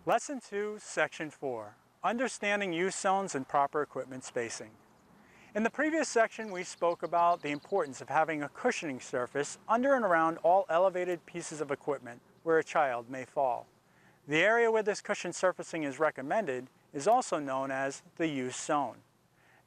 Lesson 2, Section 4, Understanding Use Zones and Proper Equipment Spacing. In the previous section, we spoke about the importance of having a cushioning surface under and around all elevated pieces of equipment where a child may fall. The area where this cushion surfacing is recommended is also known as the use zone.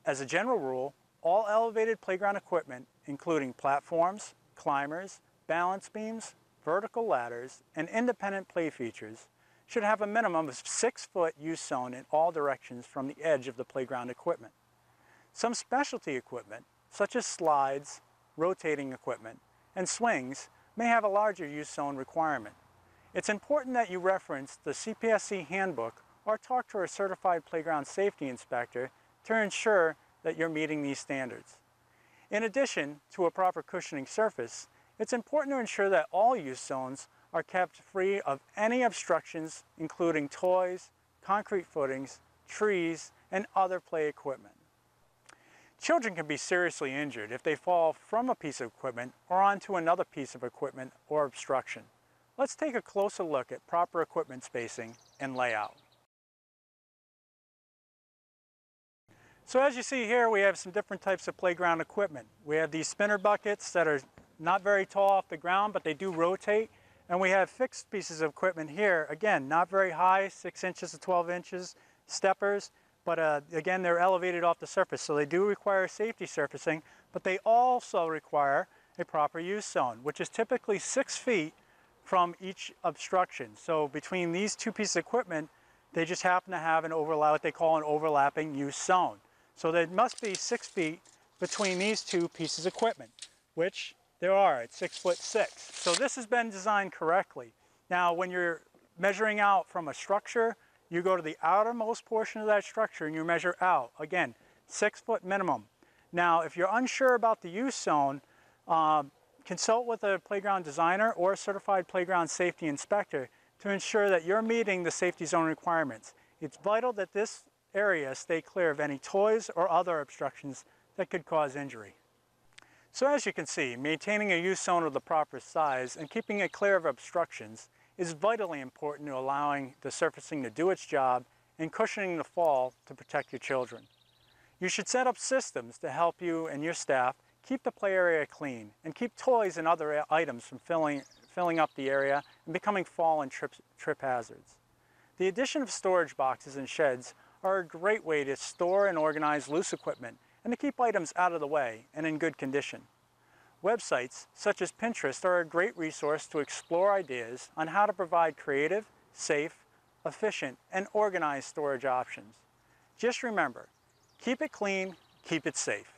As a general rule, all elevated playground equipment, including platforms, climbers, balance beams, vertical ladders, and independent play features, should have a minimum of 6-foot use zone in all directions from the edge of the playground equipment. Some specialty equipment, such as slides, rotating equipment, and swings, may have a larger use zone requirement. It's important that you reference the CPSC handbook or talk to a certified playground safety inspector to ensure that you're meeting these standards. In addition to a proper cushioning surface, it's important to ensure that all use zones are kept free of any obstructions, including toys, concrete footings, trees, and other play equipment. Children can be seriously injured if they fall from a piece of equipment or onto another piece of equipment or obstruction. Let's take a closer look at proper equipment spacing and layout. So as you see here, we have some different types of playground equipment. We have these spinner buckets that are not very tall off the ground, but they do rotate. And we have fixed pieces of equipment here, again, not very high, 6 inches to 12 inches, steppers, but again, they're elevated off the surface, so they do require safety surfacing, but they also require a proper use zone, which is typically 6 feet from each obstruction. So between these two pieces of equipment, they just happen to have what they call an overlapping use zone. So there must be 6 feet between these two pieces of equipment, which there are at 6'6". So this has been designed correctly. Now, when you're measuring out from a structure, you go to the outermost portion of that structure and you measure out. Again, 6 foot minimum. Now, if you're unsure about the use zone, consult with a playground designer or a certified playground safety inspector to ensure that you're meeting the safety zone requirements. It's vital that this area stay clear of any toys or other obstructions that could cause injury. So as you can see, maintaining a use zone of the proper size and keeping it clear of obstructions is vitally important to allowing the surfacing to do its job and cushioning the fall to protect your children. You should set up systems to help you and your staff keep the play area clean and keep toys and other items from filling up the area and becoming fall and trip hazards. The addition of storage boxes and sheds are a great way to store and organize loose equipment and to keep items out of the way and in good condition. Websites such as Pinterest are a great resource to explore ideas on how to provide creative, safe, efficient, and organized storage options. Just remember, keep it clean, keep it safe.